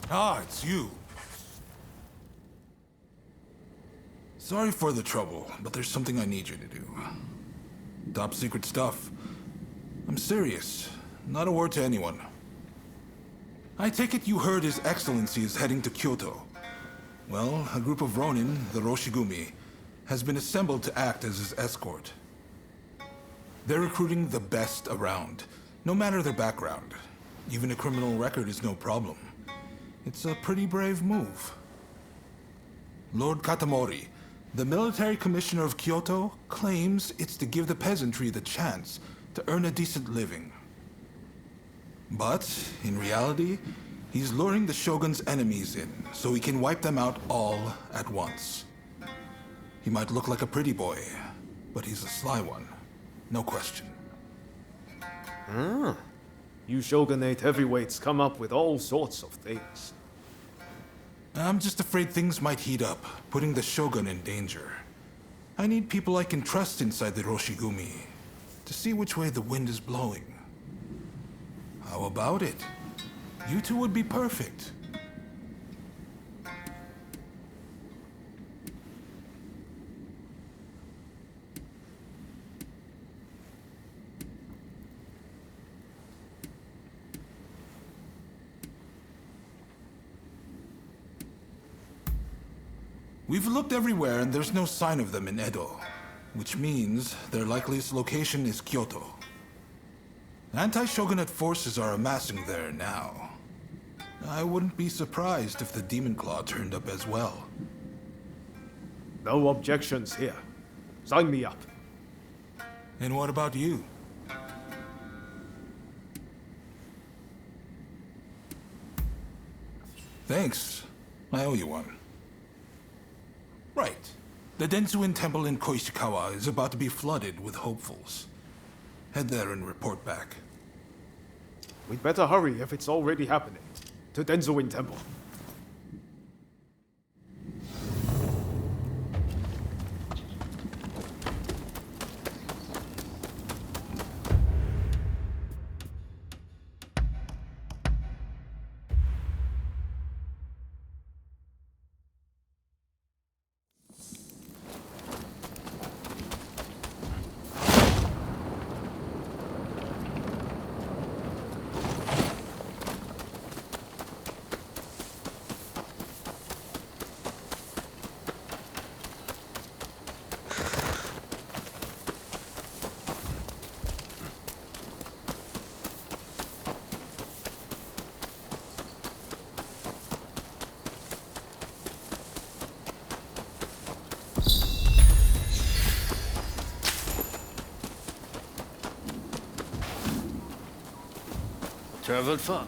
Ah, it's you. Sorry for the trouble, but there's something I need you to do. Top secret stuff. I'm serious. Not a word to anyone. I take it you heard His Excellency is heading to Kyoto. Well, a group of Ronin, the Roshigumi, has been assembled to act as his escort. They're recruiting the best around, no matter their background. Even a criminal record is no problem. It's a pretty brave move. Lord Katamori, the military commissioner of Kyoto, claims it's to give the peasantry the chance to earn a decent living. But, in reality, he's luring the shogun's enemies in so he can wipe them out all at once. He might look like a pretty boy, but he's a sly one. No question. You shogunate heavyweights come up with all sorts of things. I'm just afraid things might heat up, putting the shogun in danger. I need people I can trust inside the Roshigumi to see which way the wind is blowing. How about it? You two would be perfect. We've looked everywhere and there's no sign of them in Edo, which means their likeliest location is Kyoto. Anti-shogunate forces are amassing there now. I wouldn't be surprised if the Demon Claw turned up as well. No objections here. Sign me up. And what about you? Thanks. I owe you one. Right. The Densuin Temple in Koishikawa is about to be flooded with hopefuls. Head there and report back. We'd better hurry if it's already happening. To Denzuin Temple. Traveled far?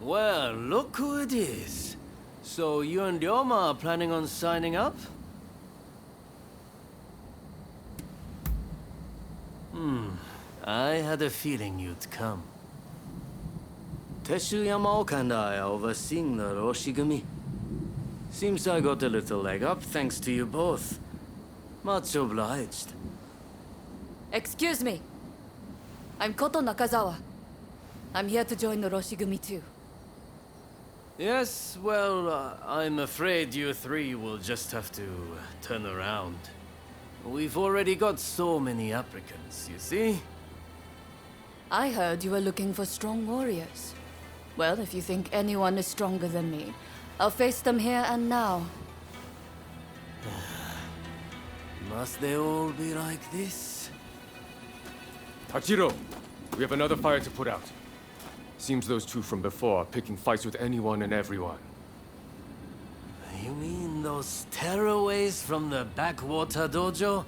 Well, look who it is. So you and Ryoma are planning on signing up? I had a feeling you'd come. Teshu Yamaoka and I are overseeing the Roshigumi. Seems I got a little leg up thanks to you both. Much obliged. Excuse me. I'm Koto Nakazawa. I'm here to join the Roshigumi too. Yes, well, I'm afraid you three will just have to turn around. We've already got so many applicants, you see? I heard you were looking for strong warriors. Well, if you think anyone is stronger than me, I'll face them here and now. Must they all be like this? Tachiro, we have another fire to put out. Seems those two from before are picking fights with anyone and everyone. You mean those tearaways from the backwater dojo?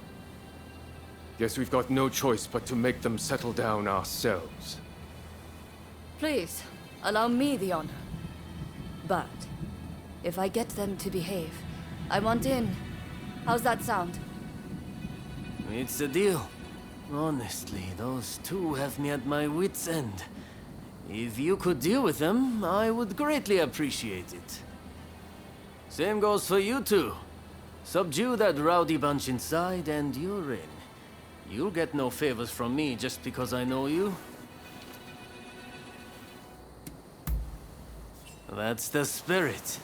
Guess we've got no choice but to make them settle down ourselves. Please, allow me the honor. But, if I get them to behave, I want in. How's that sound? It's a deal. Honestly, those two have me at my wit's end. If you could deal with them, I would greatly appreciate it. Same goes for you two. Subdue that rowdy bunch inside and you're in. You'll get no favors from me just because I know you. That's the spirit.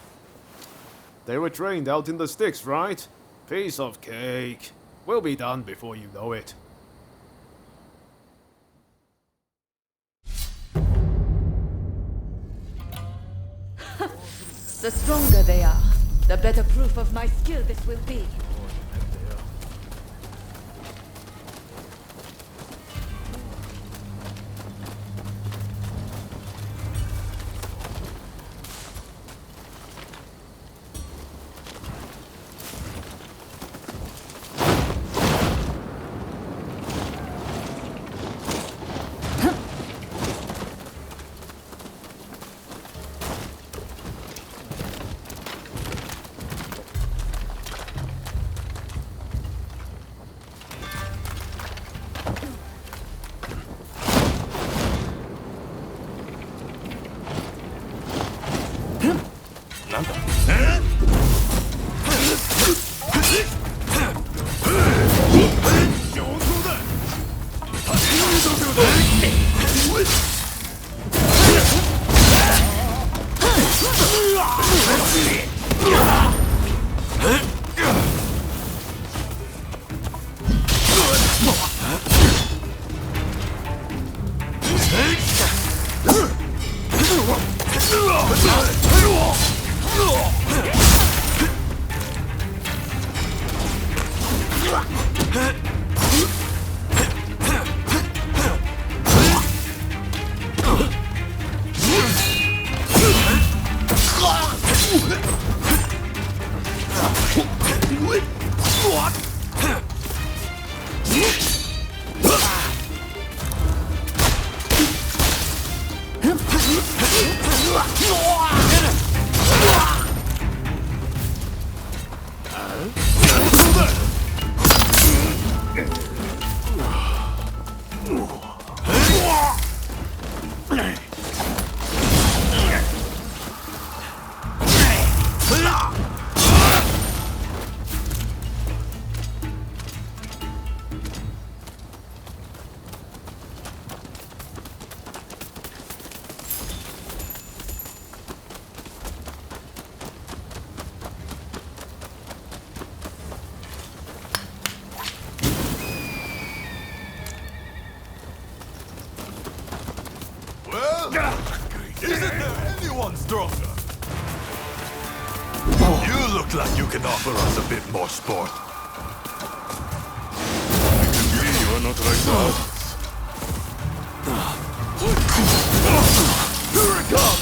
They were trained out in the sticks, right? Piece of cake. We'll be done before you know it. The stronger they are, the better proof of my skill this will be. Isn't there anyone stronger? You look like you can offer us a bit more sport. You are not like that. Here it comes!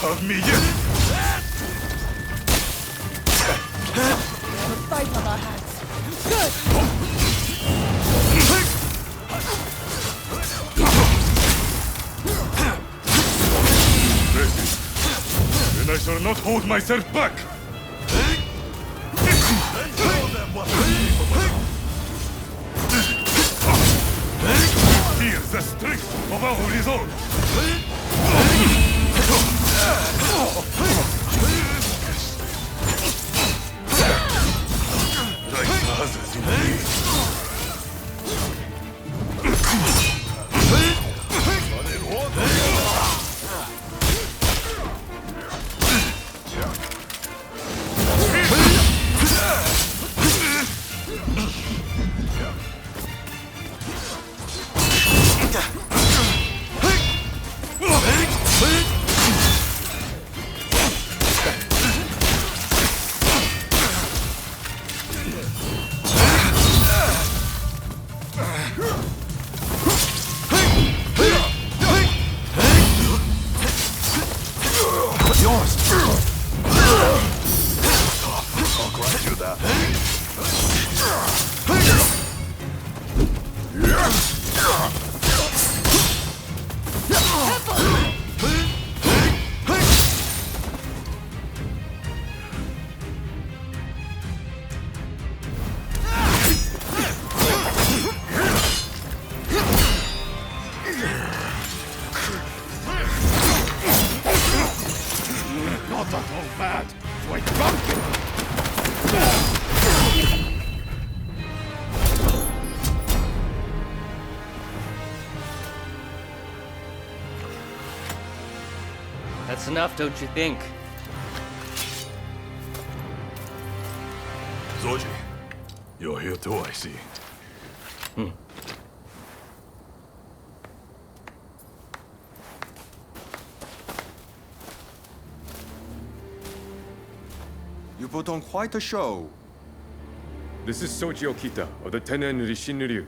Of me yet. We have a fight on our hands. Good! Then I shall not hold myself back. Then show them what we're capable of. Feel the strength of our resolve. Like others indeed. But it won't I'll grant you that. That's enough, don't you think? Zoji, you're here too, I see. You put on quite a show. This is Soji Okita of the Tenen Rishinryu.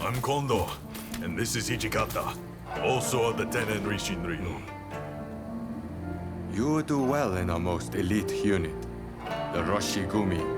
I'm Kondo, and this is Hijikata, also of the Tenen Rishinryu. You do well in our most elite unit, the Roshigumi.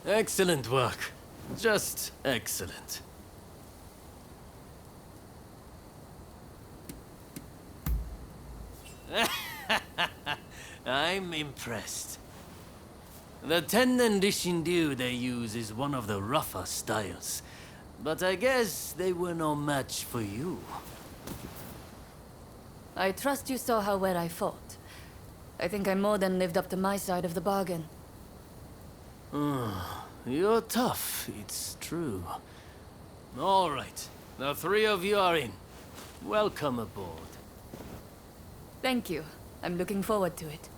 Excellent work. Just excellent. I'm impressed. The Tennen Rishinryu they use is one of the rougher styles. But I guess they were no match for you. I trust you saw how well I fought. I think I more than lived up to my side of the bargain. You're tough, it's true. All right, the three of you are in. Welcome aboard. Thank you. I'm looking forward to it.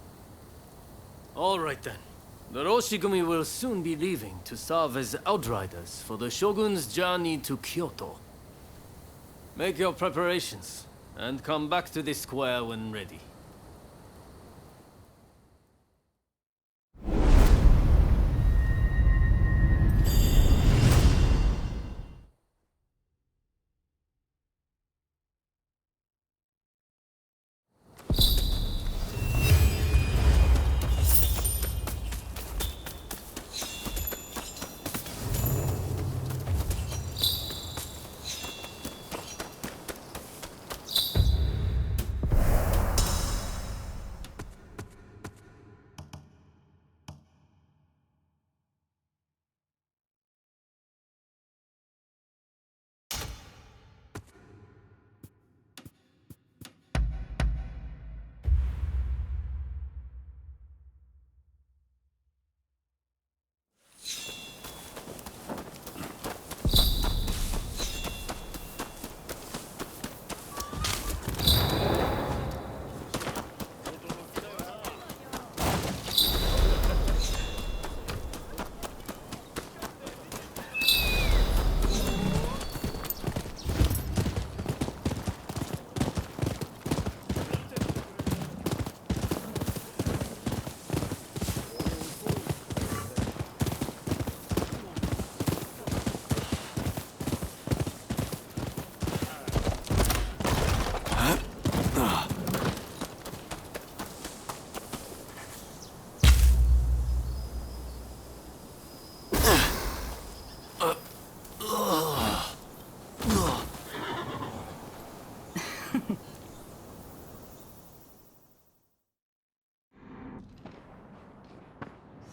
All right then. The Roshigumi will soon be leaving to serve as outriders for the Shogun's journey to Kyoto. Make your preparations, and come back to this square when ready.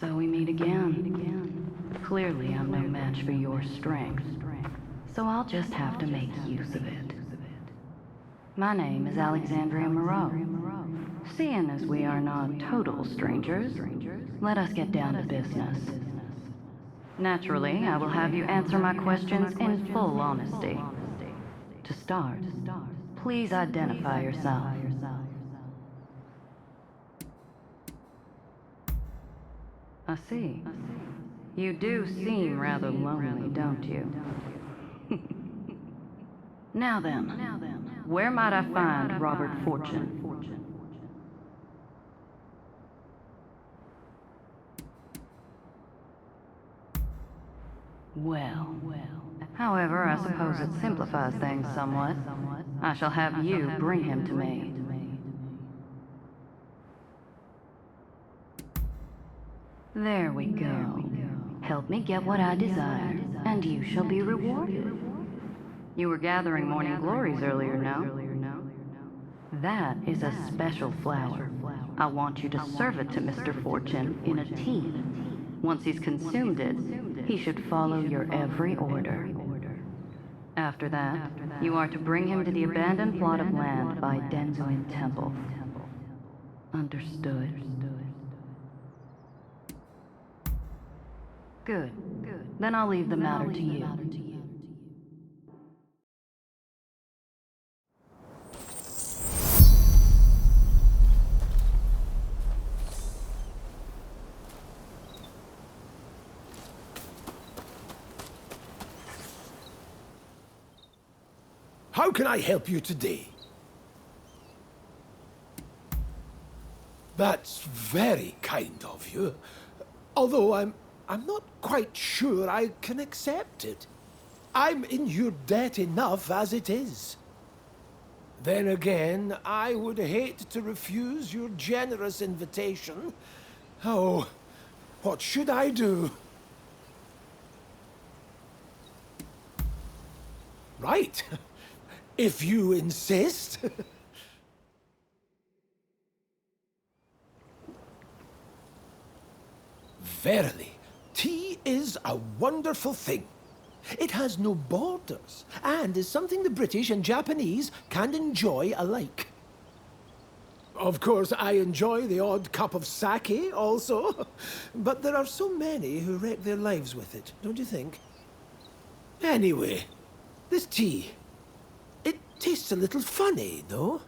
So we meet again. Clearly, I'm no match for your strength. So I'll just have to make use of it. My name is Alexandria Moreau. Seeing as we are not total strangers, let us get down to business. Naturally, I will have you answer my questions in full honesty. To start, please identify yourself. I see. You do seem rather lonely, don't you? Now then, where might I find Robert Fortune? Well. However, I suppose it simplifies things somewhat. I shall have you bring him to me. There we go. Help me get what I desire, and you shall be rewarded. You were gathering morning glories earlier, no? That is a special flower. I want you to serve it to Mr. Fortune in a tea. Once he's consumed it, he should follow your every order. After that, you are to bring him to the abandoned plot of land by Denzuin Temple. Understood? Good. Then I'll leave the matter to you. How can I help you today? That's very kind of you. Although I'm not quite sure I can accept it. I'm in your debt enough as it is. Then again, I would hate to refuse your generous invitation. Oh, what should I do? Right. If you insist. Verily, tea is a wonderful thing. It has no borders, and is something the British and Japanese can enjoy alike. Of course, I enjoy the odd cup of sake also, but there are so many who wreck their lives with it, don't you think? Anyway, this tea, it tastes a little funny, no?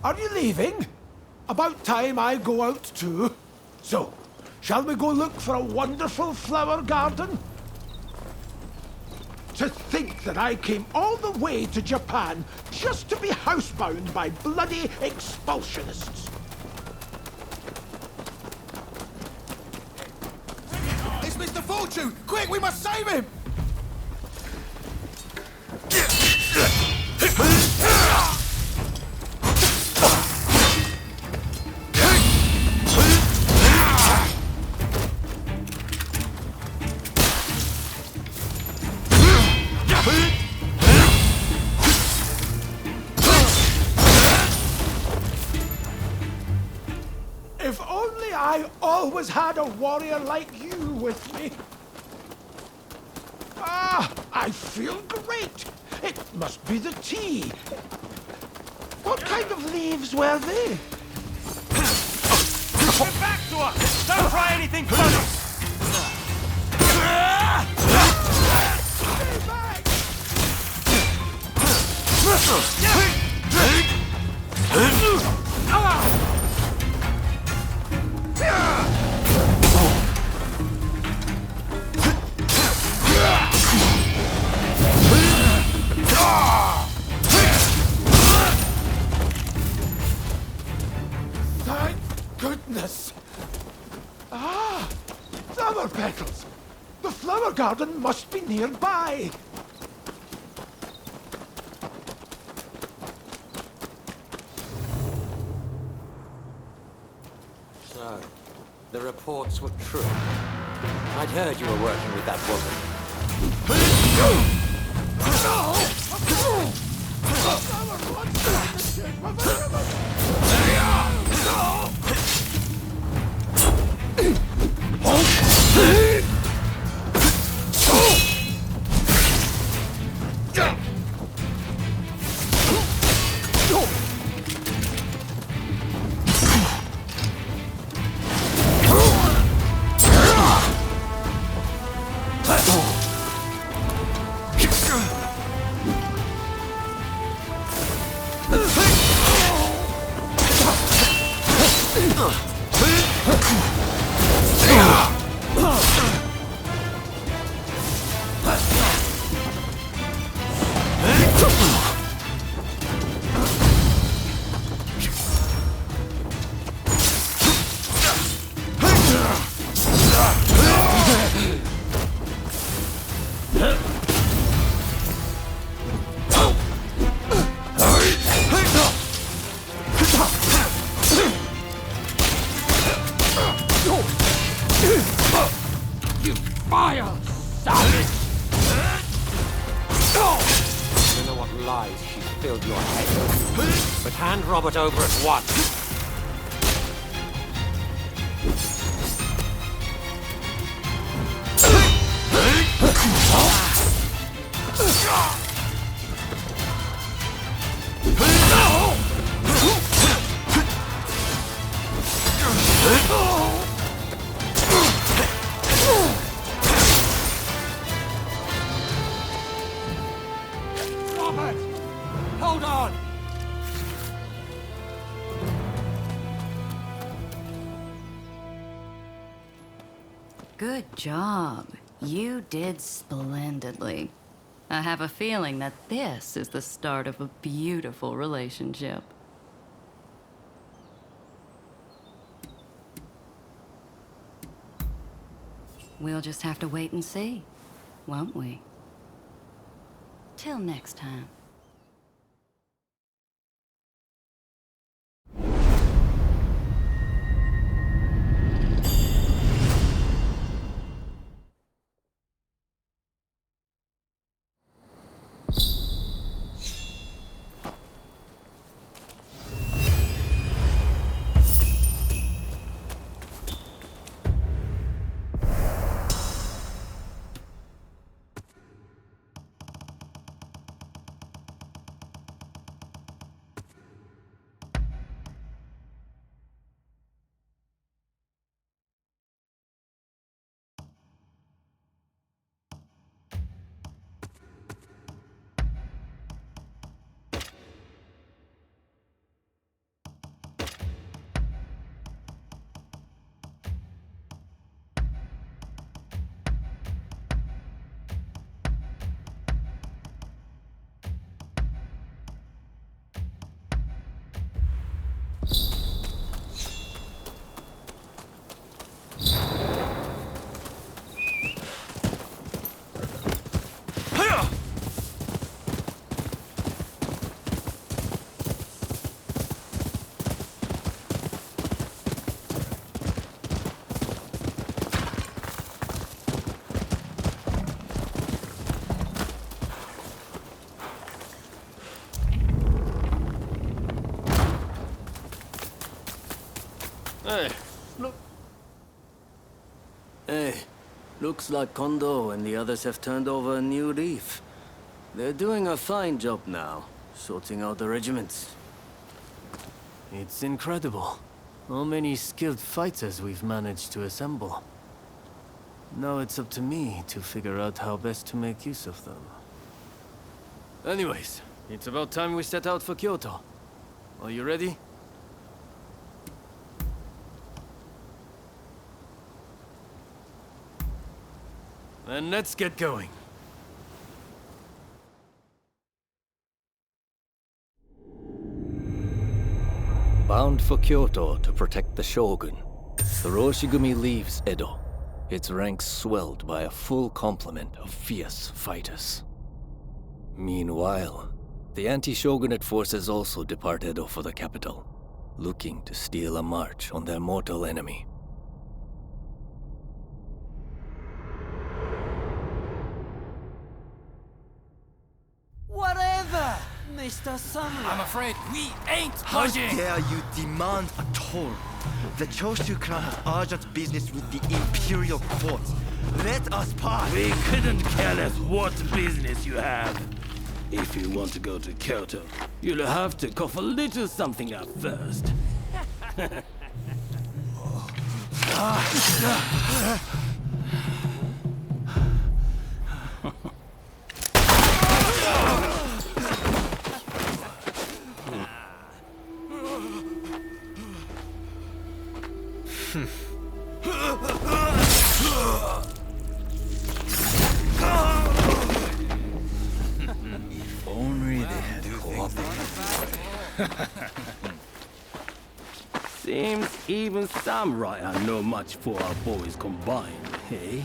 Are you leaving? About time I go out too. So, shall we go look for a wonderful flower garden? To think that I came all the way to Japan just to be housebound by bloody expulsionists. It's Mr. Fortune! Quick, we must save him! If only I always had a warrior like you with me. Ah, I feel great. It must be the tea. What kind of leaves were they? Get back to us! Don't try anything funny! Thank goodness. Ah, flower petals. The flower garden must be nearby. So, the reports were true. I'd heard you were working with that woman. lies she's filled your head. But hand Robert over at once. Robert! Hold on! Good job. You did splendidly. I have a feeling that this is the start of a beautiful relationship. We'll just have to wait and see, won't we? Till next time. Hey, look. Hey, looks like Kondo and the others have turned over a new leaf. They're doing a fine job now, sorting out the regiments. It's incredible how many skilled fighters we've managed to assemble. Now it's up to me to figure out how best to make use of them. Anyways, it's about time we set out for Kyoto. Are you ready? Then let's get going. Bound for Kyoto to protect the Shogun, the Roshigumi leaves Edo, its ranks swelled by a full complement of fierce fighters. Meanwhile, the anti-shogunate forces also depart Edo for the capital, looking to steal a march on their mortal enemy. Whatever, Mr. Samurai. I'm afraid we ain't How budging. dare you demand a toll? The Choshu clan has urgent business with the Imperial Court. Let us pass! We couldn't care less what business you have. If you want to go to Kyoto, you'll have to cough a little something up first. If only they had cooperated. Seems even samurai are no match for our boys combined, hey?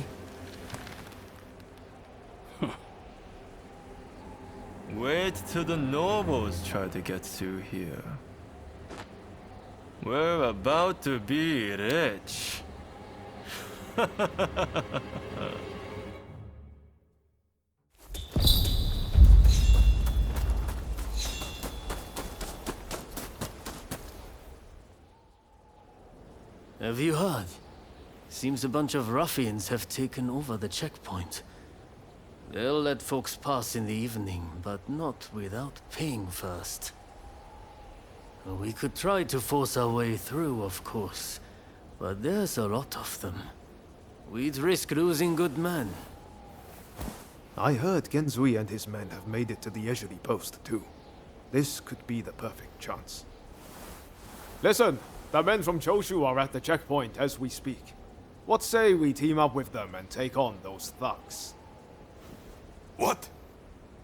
Wait till the nobles try to get through here. We're about to be rich. Have you heard? Seems a bunch of ruffians have taken over the checkpoint. They'll let folks pass in the evening, but not without paying first. We could try to force our way through, of course, but there's a lot of them. We'd risk losing good men. I heard Genzui and his men have made it to the Ejiri post, too. This could be the perfect chance. Listen, the men from Choshu are at the checkpoint as we speak. What say we team up with them and take on those thugs? What?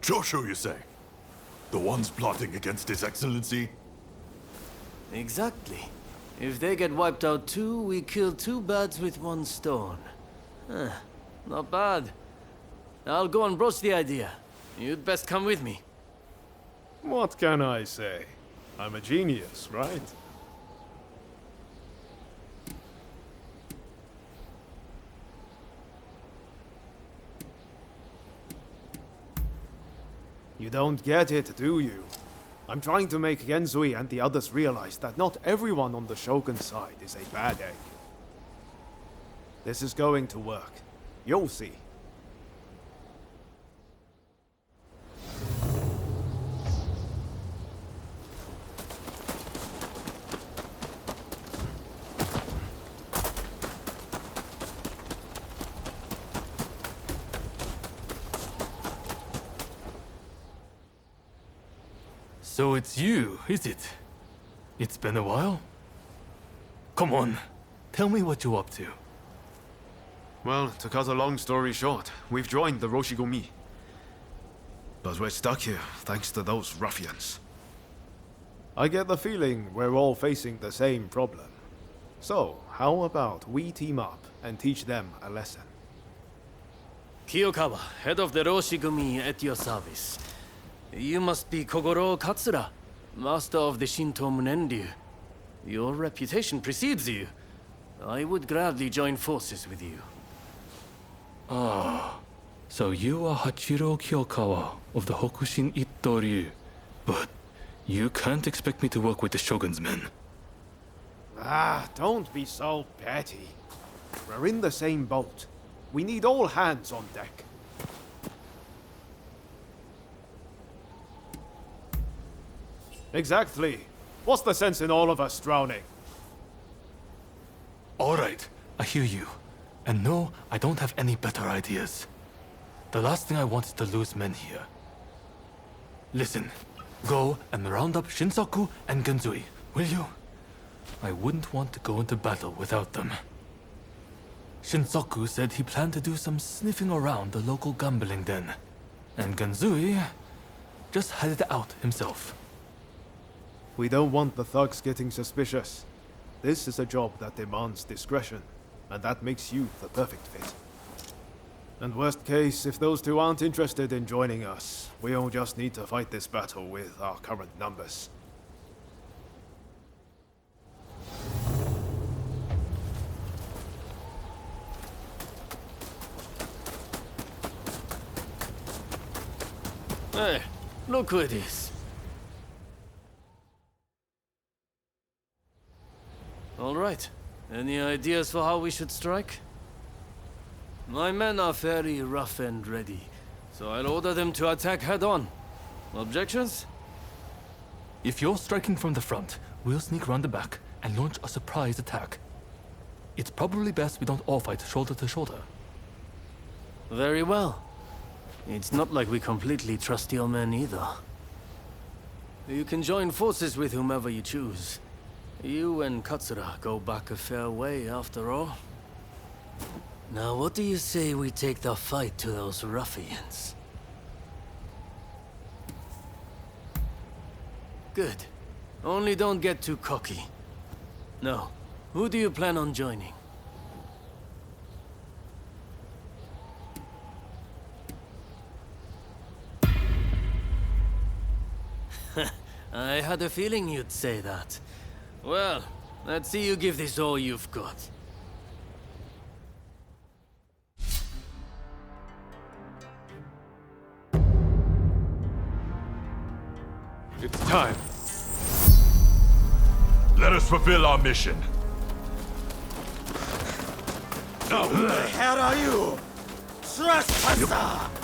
Choshu, you say? The ones plotting against His Excellency? Exactly. If they get wiped out too, we kill two birds with one stone. Not bad. I'll go and broach the idea. You'd best come with me. What can I say? I'm a genius, right? You don't get it, do you? I'm trying to make Genzui and the others realize that not everyone on the Shogun's side is a bad egg. This is going to work. You'll see. So it's you, is it? It's been a while? Come on, tell me what you're up to. Well, to cut a long story short, we've joined the Roshigumi. But we're stuck here, thanks to those ruffians. I get the feeling we're all facing the same problem. So, how about we team up and teach them a lesson? Kiyokawa, head of the Roshigumi, at your service. You must be Kogoro Katsura, master of the Shinto Munenryu. Your reputation precedes you. I would gladly join forces with you. Ah, so you are Hachiro Kiyokawa of the Hokushin Itto-ryu. But you can't expect me to work with the Shogun's men. Ah, don't be so petty. We're in the same boat. We need all hands on deck. Exactly. What's the sense in all of us drowning? Alright, I hear you. And no, I don't have any better ideas. The last thing I want is to lose men here. Listen, go and round up Shinsaku and Genzui, will you? I wouldn't want to go into battle without them. Shinsaku said he planned to do some sniffing around the local gambling den. And Genzui just headed out himself. We don't want the thugs getting suspicious. This is a job that demands discretion, and that makes you the perfect fit. And worst case, if those two aren't interested in joining us, we'll just need to fight this battle with our current numbers. Hey, look who it is. All right. Any ideas for how we should strike? My men are very rough and ready, so I'll order them to attack head-on. Objections? If you're striking from the front, we'll sneak around the back and launch a surprise attack. It's probably best we don't all fight shoulder to shoulder. Very well. It's not like we completely trust your men either. You can join forces with whomever you choose. You and Katsura go back a fair way, after all. Now, what do you say we take the fight to those ruffians? Good. Only don't get too cocky. No. Who do you plan on joining? I had a feeling you'd say that. Well, let's see you give this all you've got. It's time. Let us fulfill our mission. Who the hell are you? Trespasser!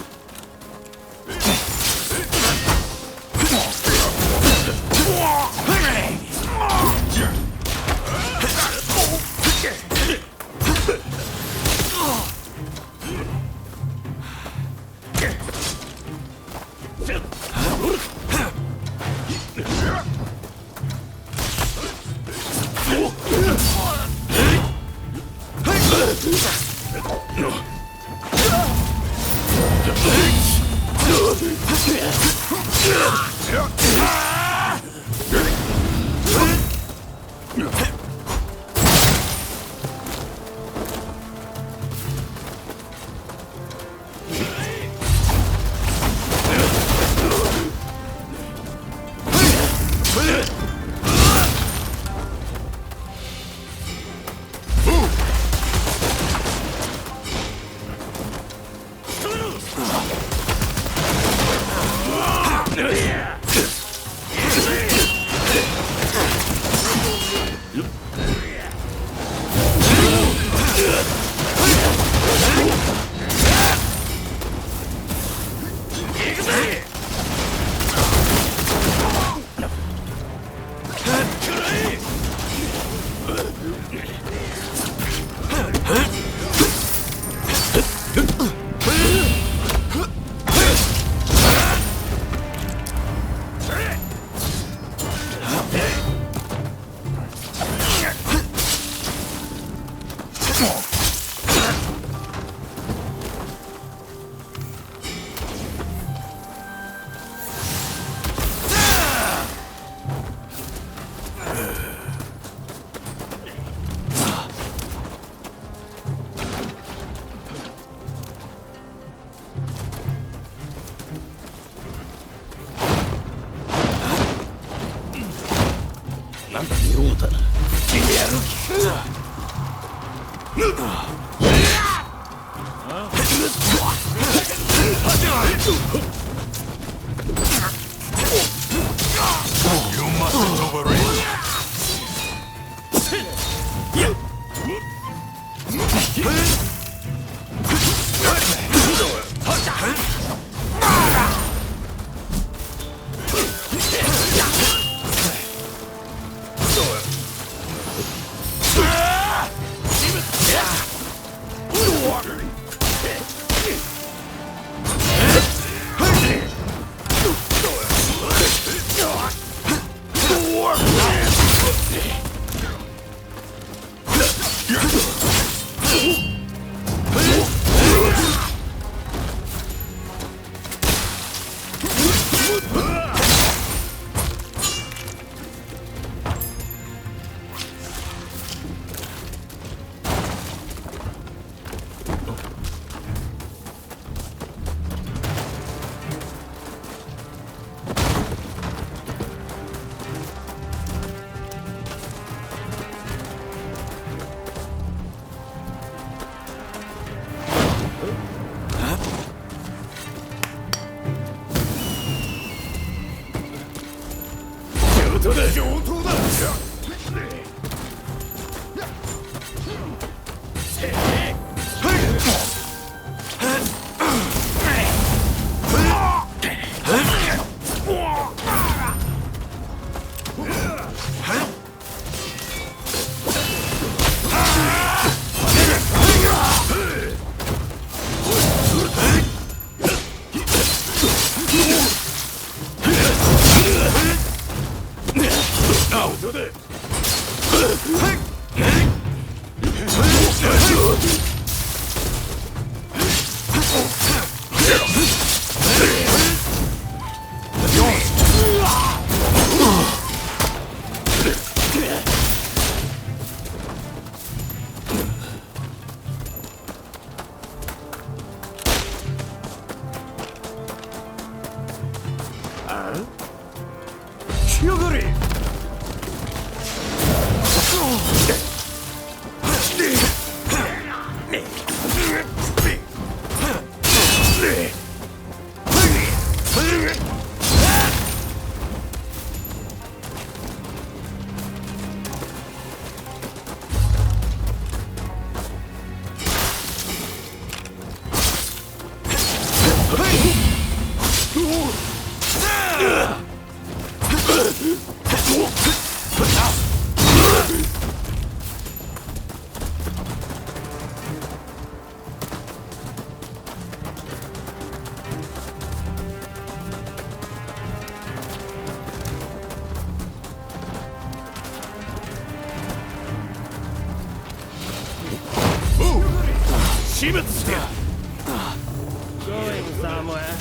Going somewhere.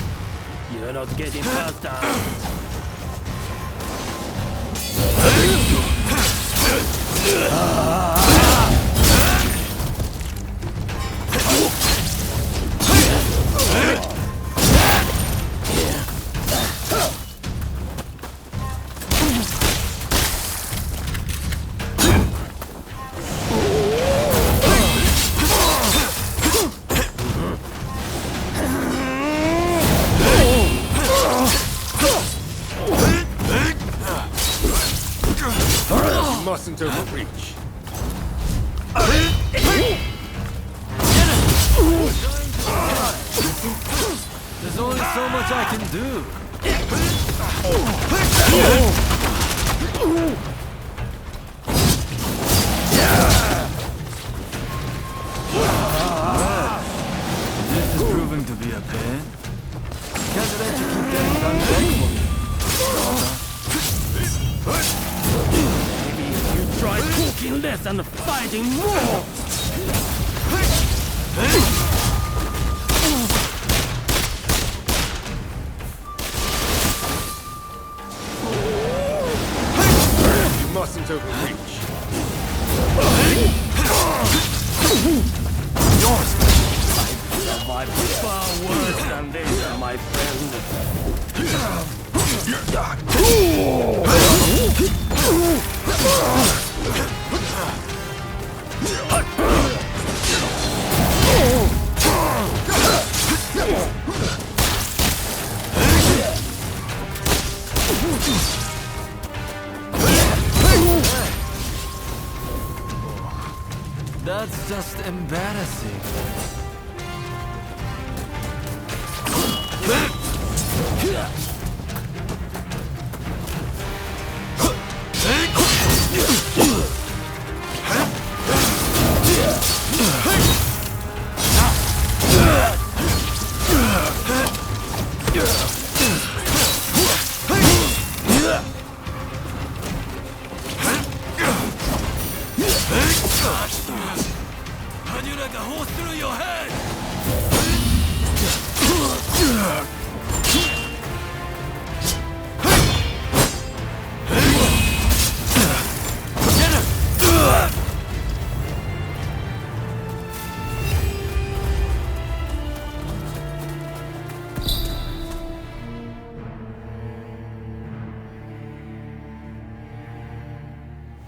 You're not getting past us. Mustn't overreach. There's only so much I can do. This is proving to be a pain. Can't let you keep getting done Maybe if you try talking less and fighting more. You mustn't overreach. Yours! Survived far worse than this, my friend. That's just embarrassing. How'd you like a hole through your head?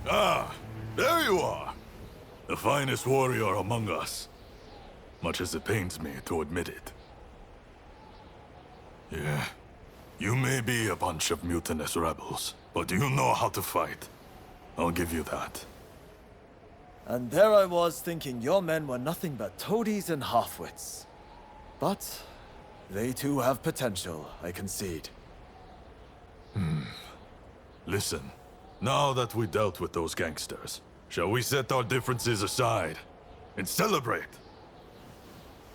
Ah, there you are. The finest warrior among us. Much as it pains me to admit it. Yeah. You may be a bunch of mutinous rebels, but you know how to fight. I'll give you that. And there I was thinking your men were nothing but toadies and halfwits. But they too have potential, I concede. Listen, now that we dealt with those gangsters, shall we set our differences aside and celebrate?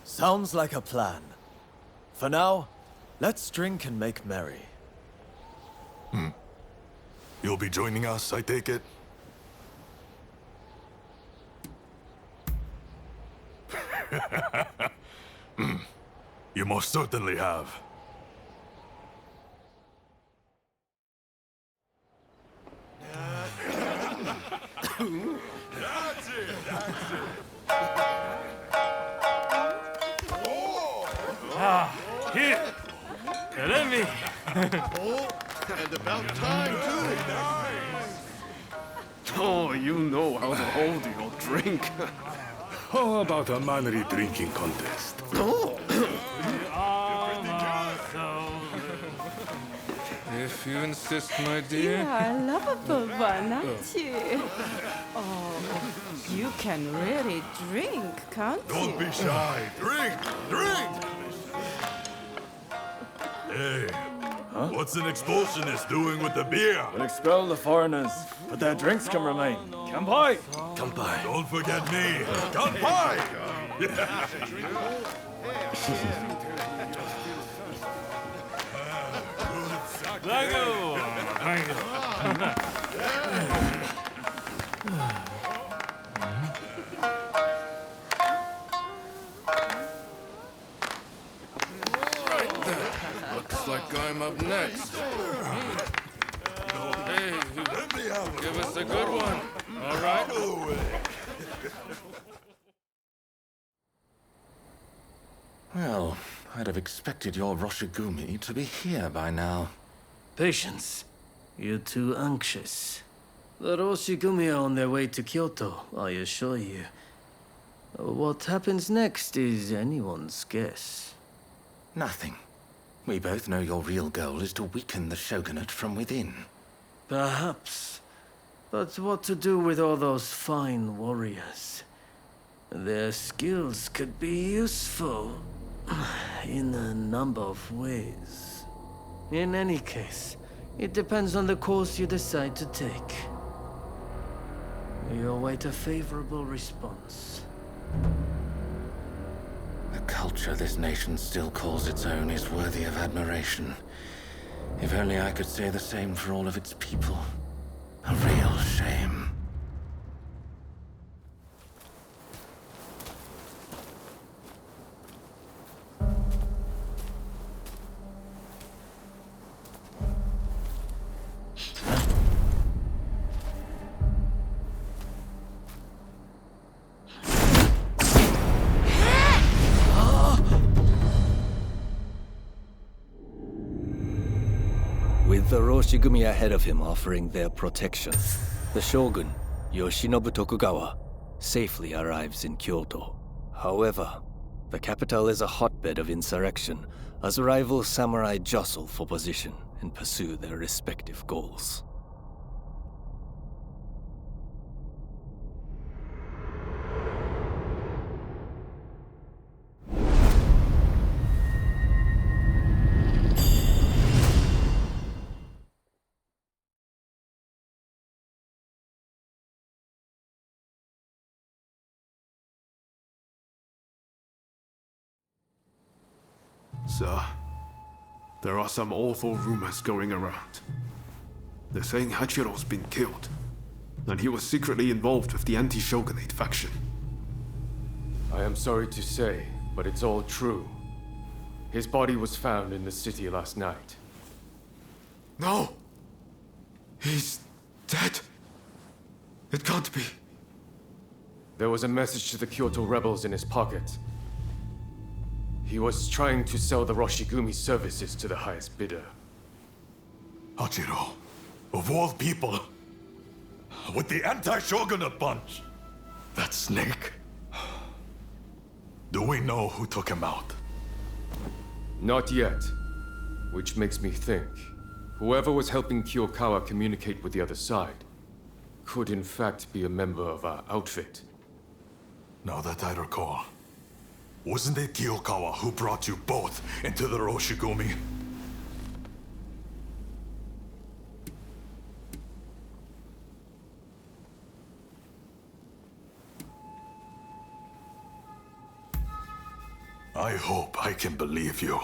Sounds like a plan. For now, let's drink and make merry. You'll be joining us, I take it? You most certainly have. That's it, that's it. Here! Let me! And about time, too. Oh, you know how to hold your drink. How about a manly drinking contest? If you insist, my dear. You are a lovable one, aren't you? Oh, you can really drink, can't you? Don't be shy. Drink! Drink! Hey, what's an expulsionist doing with the beer? We'll expel the foreigners, but their drinks can remain. Kampai! Kampai. Don't forget me. Kampai! Thank you! Thank you. I'm up next. Hey, give us a good one. All right? Well, I'd have expected your Roshigumi to be here by now. Patience. You're too anxious. The Roshigumi are on their way to Kyoto, I assure you. What happens next is anyone's guess. Nothing. We both know your real goal is to weaken the shogunate from within. Perhaps. But what to do with all those fine warriors? Their skills could be useful in a number of ways. In any case, it depends on the course you decide to take. We await a favorable response. The culture this nation still calls its own is worthy of admiration. If only I could say the same for all of its people. A real shame. With the Roshigumi ahead of him offering their protection, the shogun, Yoshinobu Tokugawa, safely arrives in Kyoto. However, the capital is a hotbed of insurrection as rival samurai jostle for position and pursue their respective goals. Sir, there are some awful rumors going around. They're saying Hachiro's been killed, and he was secretly involved with the anti-shogunate faction. I am sorry to say, but it's all true. His body was found in the city last night. No! He's dead. It can't be. There was a message to the Kyoto rebels in his pocket. He was trying to sell the Roshigumi services to the highest bidder. Hachiro, of all people, with the anti-shogunate bunch, that snake. Do we know who took him out? Not yet. Which makes me think, whoever was helping Kiyokawa communicate with the other side could in fact be a member of our outfit. Now that I recall, wasn't it Kiyokawa who brought you both into the Roshigumi? I hope I can believe you.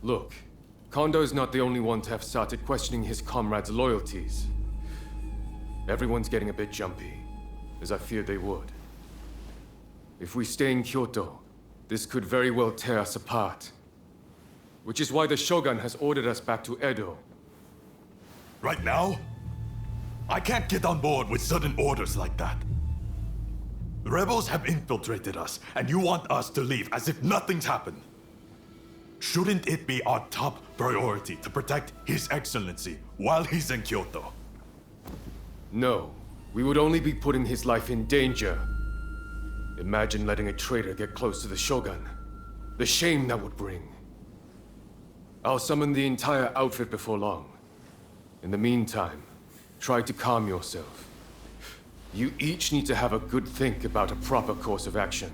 Look, Kondo's not the only one to have started questioning his comrades' loyalties. Everyone's getting a bit jumpy, as I feared they would. If we stay in Kyoto, this could very well tear us apart. Which is why the Shogun has ordered us back to Edo. Right now? I can't get on board with sudden orders like that. The rebels have infiltrated us, and you want us to leave as if nothing's happened. Shouldn't it be our top priority to protect His Excellency while he's in Kyoto? No, we would only be putting his life in danger. Imagine letting a traitor get close to the Shogun. The shame that would bring. I'll summon the entire outfit before long. In the meantime, try to calm yourself. You each need to have a good think about a proper course of action.